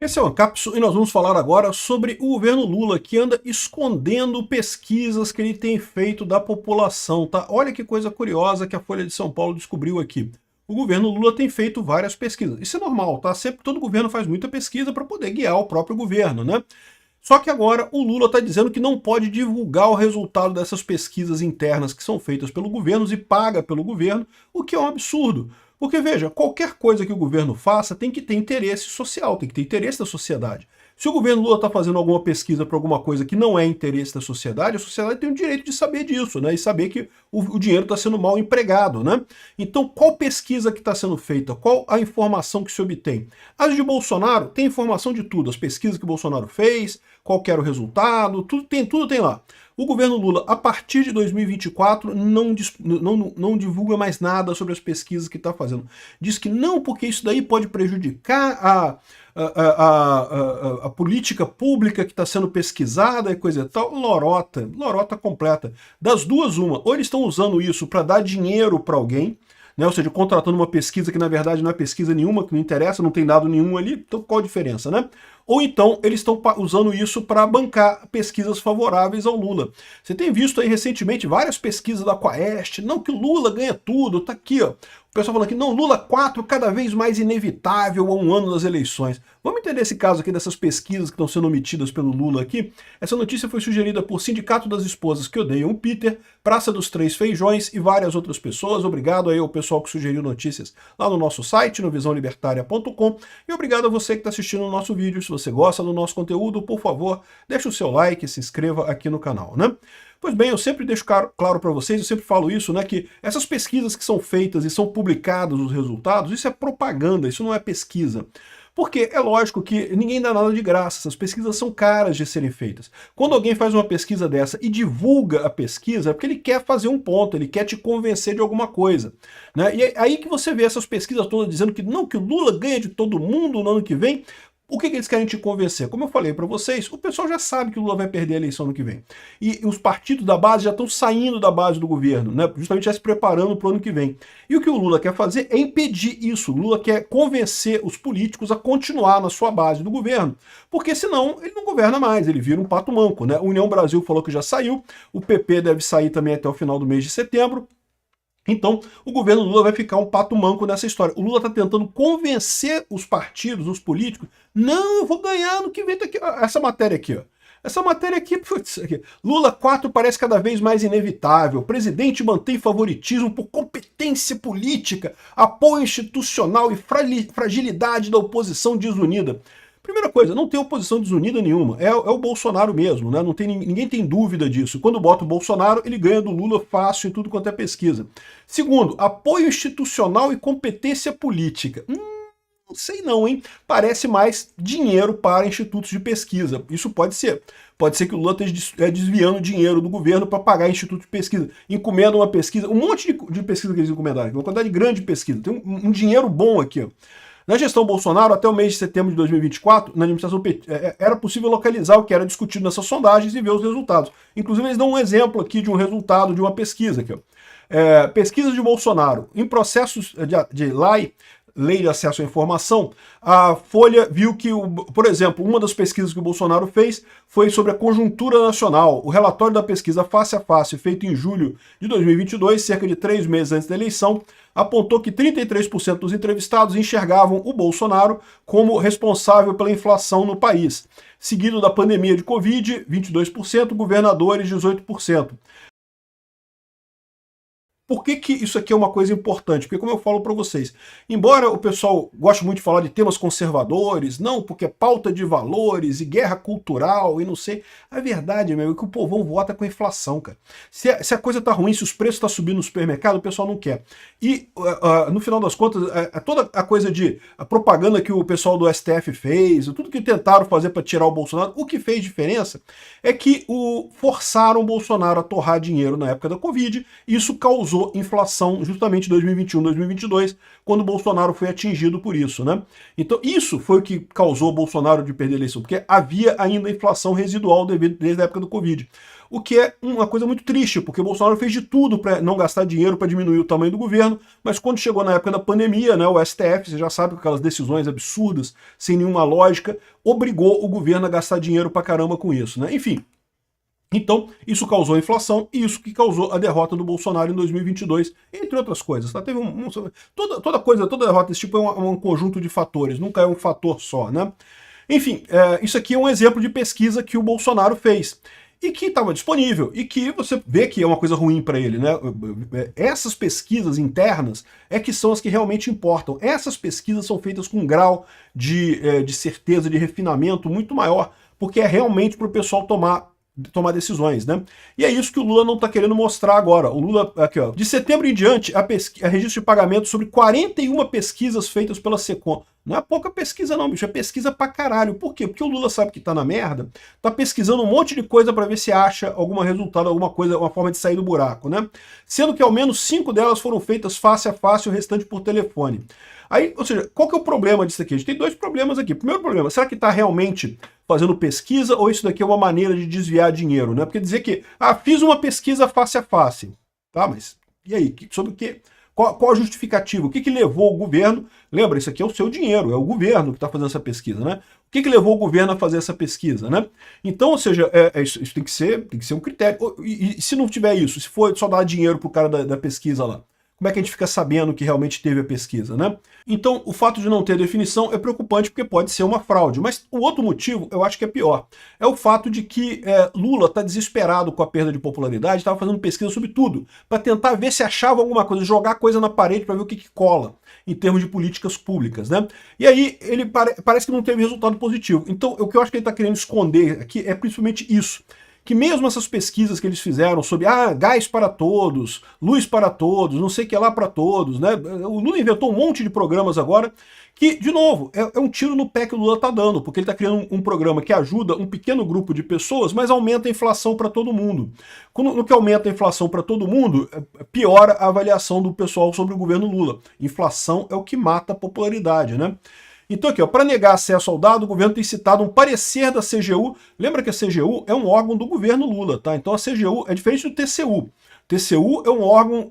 Esse é o Ancapsu e nós vamos falar agora sobre o governo Lula, que anda escondendo pesquisas que ele tem feito da população, tá? Olha que coisa curiosa que a Folha de São Paulo descobriu aqui. O governo Lula tem feito várias pesquisas. Isso é normal, tá? Sempre todo governo faz muita pesquisa para poder guiar o próprio governo, né? Só que agora o Lula está dizendo que não pode divulgar o resultado dessas pesquisas internas que são feitas pelo governo e paga pelo governo, o que é um absurdo. Porque, veja, qualquer coisa que o governo faça tem que ter interesse social, tem que ter interesse da sociedade. Se o governo Lula está fazendo alguma pesquisa para alguma coisa que não é interesse da sociedade, a sociedade tem o direito de saber disso, né? E saber que o dinheiro está sendo mal empregado, né? Então, qual pesquisa que está sendo feita? Qual a informação que se obtém? As de Bolsonaro tem informação de tudo, as pesquisas que o Bolsonaro fez, qual que era o resultado, tudo tem lá. O governo Lula, a partir de 2024, não divulga mais nada sobre as pesquisas que está fazendo. Diz que não, porque isso daí pode prejudicar a política pública que está sendo pesquisada e coisa e tal. Lorota completa. Das duas, uma. Ou eles estão usando isso para dar dinheiro para alguém, né? Ou seja, contratando uma pesquisa que na verdade não é pesquisa nenhuma, que não interessa, não tem dado nenhum ali, então qual a diferença, né? Ou então eles estão usando isso para bancar pesquisas favoráveis ao Lula. Você tem visto aí recentemente várias pesquisas da Quaest, não que o Lula ganha tudo, tá aqui, ó. O pessoal falando que não, Lula 4 cada vez mais inevitável a um ano das eleições. Vamos entender esse caso aqui dessas pesquisas que estão sendo omitidas pelo Lula aqui. Essa notícia foi sugerida por Sindicato das Esposas que Odeiam o Peter, Praça dos Três Feijões e várias outras pessoas. Obrigado aí ao pessoal que sugeriu notícias lá no nosso site, no visãolibertaria.com. E obrigado a você que está assistindo o nosso vídeo. Se você gosta do nosso conteúdo, por favor, deixe o seu like e se inscreva aqui no canal, né? Pois bem, eu sempre deixo claro para vocês, eu sempre falo isso, né, que essas pesquisas que são feitas e são publicados os resultados, isso é propaganda, isso não é pesquisa. Porque é lógico que ninguém dá nada de graça, essas pesquisas são caras de serem feitas. Quando alguém faz uma pesquisa dessa e divulga a pesquisa, é porque ele quer fazer um ponto, ele quer te convencer de alguma coisa, né? E é aí que você vê essas pesquisas todas dizendo que não, que o Lula ganha de todo mundo no ano que vem. O que eles querem te convencer? Como eu falei para vocês, o pessoal já sabe que o Lula vai perder a eleição no que vem. E os partidos da base já estão saindo da base do governo, né? Justamente já se preparando para o ano que vem. E o que o Lula quer fazer é impedir isso. O Lula quer convencer os políticos a continuar na sua base do governo. Porque senão ele não governa mais, ele vira um pato manco, né? A União Brasil falou que já saiu, o PP deve sair também até o final do mês de setembro. Então, o governo Lula vai ficar um pato manco nessa história. O Lula está tentando convencer os partidos, os políticos, não, eu vou ganhar no que vem daqui. Essa matéria aqui, ó. Essa matéria aqui, putz, aqui. Lula 4 parece cada vez mais inevitável. O presidente mantém favoritismo por competência política, apoio institucional e fragilidade da oposição desunida. Primeira coisa, não tem oposição desunida nenhuma, é o Bolsonaro mesmo, né? Não tem, ninguém tem dúvida disso. Quando bota o Bolsonaro, ele ganha do Lula fácil em tudo quanto é pesquisa. Segundo, apoio institucional e competência política. Não sei não, hein? Parece mais dinheiro para institutos de pesquisa. Isso pode ser. Pode ser que o Lula esteja desviando dinheiro do governo para pagar instituto de pesquisa. Encomenda uma pesquisa, um monte de pesquisa que eles encomendaram, uma quantidade grande de pesquisa. Tem um dinheiro bom aqui, ó. Na gestão Bolsonaro, até o mês de setembro de 2024, na administração era possível localizar o que era discutido nessas sondagens e ver os resultados. Inclusive, eles dão um exemplo aqui de um resultado de uma pesquisa. Aqui, ó. Pesquisa de Bolsonaro. Em processos de Lei de Acesso à Informação, a Folha viu que, por exemplo, uma das pesquisas que o Bolsonaro fez foi sobre a conjuntura nacional. O relatório da pesquisa Face a Face, feito em julho de 2022, cerca de 3 meses antes da eleição, apontou que 33% dos entrevistados enxergavam o Bolsonaro como responsável pela inflação no país. Seguido da pandemia de Covid, 22%, governadores, 18%. Por que isso aqui é uma coisa importante? Porque, como eu falo para vocês, embora o pessoal goste muito de falar de temas conservadores, não, porque é pauta de valores e guerra cultural e não sei, a verdade, meu, é que o povão vota com a inflação, cara. Se a coisa tá ruim, se os preços estão subindo no supermercado, o pessoal não quer. E, no final das contas, toda a coisa a propaganda que o pessoal do STF fez, tudo que tentaram fazer para tirar o Bolsonaro, o que fez diferença é que forçaram o Bolsonaro a torrar dinheiro na época da Covid, e isso causou causou inflação justamente em 2021, 2022, quando o Bolsonaro foi atingido por isso, né? Então isso foi o que causou o Bolsonaro de perder a eleição, porque havia ainda inflação residual desde a época do Covid. O que é uma coisa muito triste, porque o Bolsonaro fez de tudo para não gastar dinheiro, para diminuir o tamanho do governo, mas quando chegou na época da pandemia, né, o STF, você já sabe, com aquelas decisões absurdas, sem nenhuma lógica, obrigou o governo a gastar dinheiro pra caramba com isso, né? Enfim, então, isso causou inflação e isso que causou a derrota do Bolsonaro em 2022, entre outras coisas. Tá? Teve toda derrota desse tipo é um conjunto de fatores, nunca é um fator só, né? Enfim, isso aqui é um exemplo de pesquisa que o Bolsonaro fez e que estava disponível, e que você vê que é uma coisa ruim para ele, né? Essas pesquisas internas é que são as que realmente importam. Essas pesquisas são feitas com um grau de certeza, de refinamento muito maior, porque é realmente para o pessoal tomar decisões, né? E é isso que o Lula não está querendo mostrar agora. O Lula, aqui ó, de setembro em diante, a registro de pagamento sobre 41 pesquisas feitas pela Secom. Não é pouca pesquisa não, bicho, é pesquisa pra caralho. Por quê? Porque o Lula sabe que tá na merda, tá pesquisando um monte de coisa para ver se acha algum resultado, alguma coisa, uma forma de sair do buraco, né? Sendo que ao menos 5 delas foram feitas face a face, o restante por telefone. Aí, ou seja, qual que é o problema disso aqui? A gente tem dois problemas aqui. Primeiro problema, será que está realmente fazendo pesquisa ou isso daqui é uma maneira de desviar dinheiro, né? Porque dizer que, fiz uma pesquisa face a face, tá? Mas e aí? Sobre o quê? Qual a justificativa? O que levou o governo? Lembra, isso aqui é o seu dinheiro, é o governo que está fazendo essa pesquisa, né? O que levou o governo a fazer essa pesquisa, né? Então, ou seja, isso tem que ser um critério. E se não tiver isso, se for só dar dinheiro pro cara da pesquisa lá? Como é que a gente fica sabendo que realmente teve a pesquisa, né? Então, o fato de não ter definição é preocupante porque pode ser uma fraude. Mas o outro motivo, eu acho que é pior. É o fato de que Lula está desesperado com a perda de popularidade, estava fazendo pesquisa sobre tudo, para tentar ver se achava alguma coisa, jogar coisa na parede para ver o que cola, em termos de políticas públicas, né? E aí, ele parece que não teve resultado positivo. Então, o que eu acho que ele está querendo esconder aqui é principalmente isso. Que mesmo essas pesquisas que eles fizeram sobre gás para todos, luz para todos, não sei o que lá para todos, né? O Lula inventou um monte de programas agora que, de novo, é um tiro no pé que o Lula está dando, porque ele está criando um programa que ajuda um pequeno grupo de pessoas, mas aumenta a inflação para todo mundo. No que aumenta a inflação para todo mundo, piora a avaliação do pessoal sobre o governo Lula. Inflação é o que mata a popularidade, né? Então aqui, para negar acesso ao dado, o governo tem citado um parecer da CGU. Lembra que a CGU é um órgão do governo Lula, tá? Então a CGU é diferente do TCU. TCU é um órgão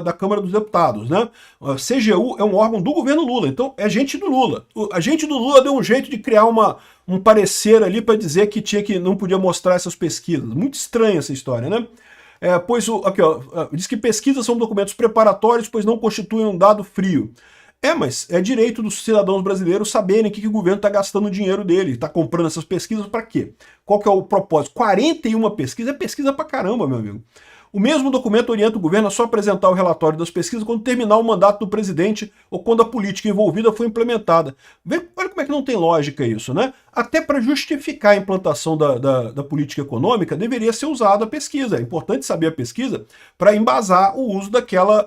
da Câmara dos Deputados, né? A CGU é um órgão do governo Lula, então é gente do Lula. A gente do Lula deu um jeito de criar um parecer ali para dizer que não podia mostrar essas pesquisas. Muito estranha essa história, né? Aqui, ó, diz que pesquisas são documentos preparatórios, pois não constituem um dado frio. Mas é direito dos cidadãos brasileiros saberem que o governo está gastando o dinheiro dele, está comprando essas pesquisas para quê? Qual que é o propósito? 41 pesquisas, é pesquisa pra caramba, meu amigo. O mesmo documento orienta o governo a só apresentar o relatório das pesquisas quando terminar o mandato do presidente ou quando a política envolvida foi implementada. Olha como é que não tem lógica isso, né? Até para justificar a implantação da política econômica, deveria ser usada a pesquisa. É importante saber a pesquisa para embasar o uso daquela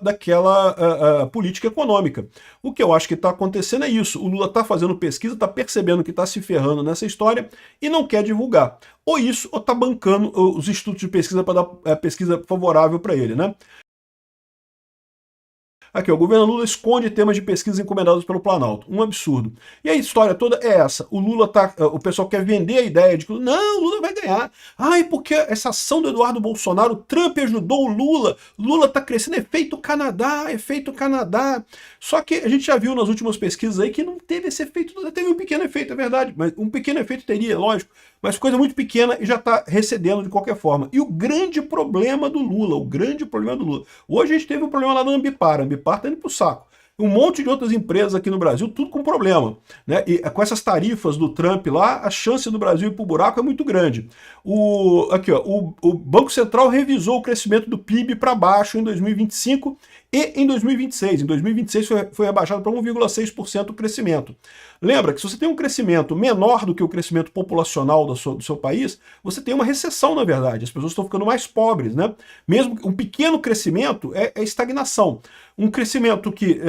política econômica. O que eu acho que está acontecendo é isso. O Lula está fazendo pesquisa, está percebendo que está se ferrando nessa história e não quer divulgar. Ou isso, ou está bancando os institutos de pesquisa para dar pesquisa favorável para ele, né? Aqui, o governo Lula esconde temas de pesquisa encomendados pelo Planalto. Um absurdo. E a história toda é essa. O pessoal quer vender a ideia de que não, o Lula vai ganhar. Porque essa ação do Eduardo Bolsonaro, o Trump ajudou o Lula. Lula está crescendo, efeito Canadá, efeito Canadá. Só que a gente já viu nas últimas pesquisas aí que não teve esse efeito, teve um pequeno efeito, é verdade, mas um pequeno efeito teria, lógico, mas coisa muito pequena e já está recedendo de qualquer forma. E o grande problema do Lula, hoje a gente teve um problema lá da Ambipar, a Ambipar está indo pro saco. Um monte de outras empresas aqui no Brasil, tudo com problema, né? E com essas tarifas do Trump lá, a chance do Brasil ir pro buraco é muito grande. O Banco Central revisou o crescimento do PIB para baixo em 2025 e em 2026. Em 2026 foi rebaixado para 1,6% o crescimento. Lembra que se você tem um crescimento menor do que o crescimento populacional do seu país, você tem uma recessão, na verdade. As pessoas estão ficando mais pobres, né? Mesmo um pequeno crescimento é estagnação. Um crescimento que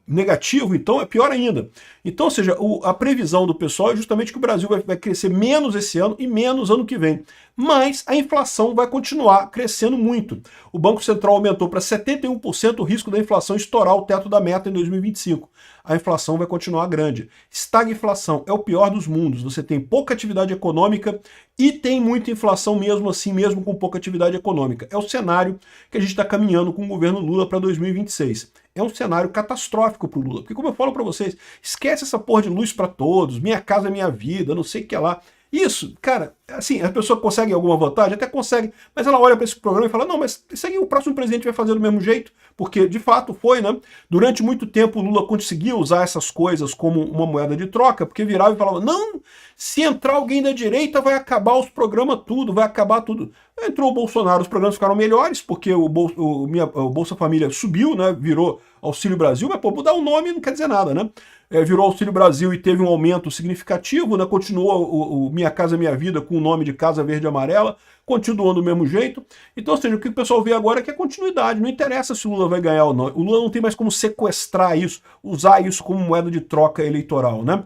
negativo, então, é pior ainda. Então, ou seja, a previsão do pessoal é justamente que o Brasil vai crescer menos esse ano e menos ano que vem. Mas a inflação vai continuar crescendo muito. O Banco Central aumentou para 71% o risco da inflação estourar o teto da meta em 2025. A inflação vai continuar grande. Estagflação é o pior dos mundos. Você tem pouca atividade econômica e tem muita inflação mesmo assim, mesmo com pouca atividade econômica. É o cenário que a gente está caminhando com o governo Lula para 2026. É um cenário catastrófico para o Lula. Porque, como eu falo para vocês, esquece essa porra de luz para todos, minha casa é minha vida, não sei o que lá. Isso, cara, assim, a pessoa consegue alguma vantagem? Até consegue, mas ela olha para esse programa e fala, não, mas isso aí o próximo presidente vai fazer do mesmo jeito, porque de fato foi, né? Durante muito tempo o Lula conseguia usar essas coisas como uma moeda de troca, porque virava e falava, não, se entrar alguém da direita vai acabar os programas tudo, vai acabar tudo. Entrou o Bolsonaro, os programas ficaram melhores, porque o Bolsa Família subiu, né? Virou Auxílio Brasil, mas pô, mudar o nome não quer dizer nada, né? Virou Auxílio Brasil e teve um aumento significativo, né? Continuou o Minha Casa Minha Vida com o nome de Casa Verde e Amarela, continuou do mesmo jeito. Então, ou seja, o que o pessoal vê agora é que é continuidade, não interessa se o Lula vai ganhar ou não. O Lula não tem mais como sequestrar isso, usar isso como moeda de troca eleitoral, né?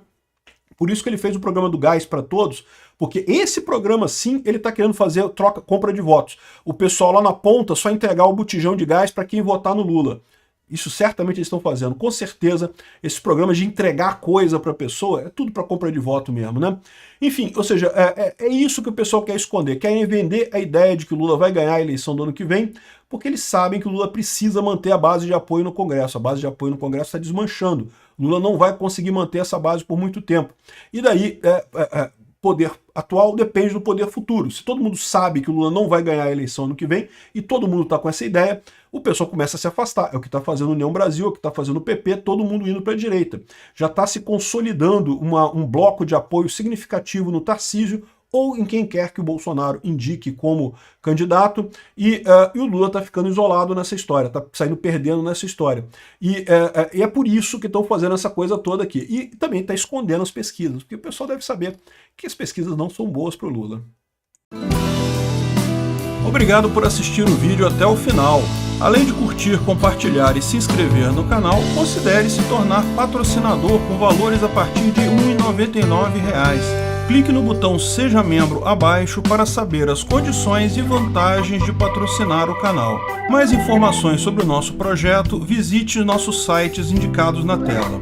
Por isso que ele fez o programa do Gás para Todos, porque esse programa sim, ele está querendo fazer compra de votos. O pessoal lá na ponta só entregar o botijão de gás para quem votar no Lula. Isso certamente eles estão fazendo. Com certeza, esses programas de entregar coisa para a pessoa, é tudo para compra de voto mesmo, né? Enfim, ou seja, é isso que o pessoal quer esconder. Querem vender a ideia de que o Lula vai ganhar a eleição do ano que vem, porque eles sabem que o Lula precisa manter a base de apoio no Congresso. A base de apoio no Congresso está desmanchando. O Lula não vai conseguir manter essa base por muito tempo. E daí, poder atual depende do poder futuro. Se todo mundo sabe que o Lula não vai ganhar a eleição ano que vem, e todo mundo está com essa ideia, o pessoal começa a se afastar. É o que está fazendo a União Brasil, é o que está fazendo o PP, todo mundo indo para a direita. Já está se consolidando um bloco de apoio significativo no Tarcísio, ou em quem quer que o Bolsonaro indique como candidato, e o Lula está ficando isolado nessa história, está saindo perdendo nessa história. E é por isso que estão fazendo essa coisa toda aqui. E também está escondendo as pesquisas, porque o pessoal deve saber que as pesquisas não são boas para o Lula. Obrigado por assistir o vídeo até o final. Além de curtir, compartilhar e se inscrever no canal, considere se tornar patrocinador com valores a partir de R$ 1,99. Clique no botão Seja Membro abaixo para saber as condições e vantagens de patrocinar o canal. Mais informações sobre o nosso projeto, visite nossos sites indicados na tela.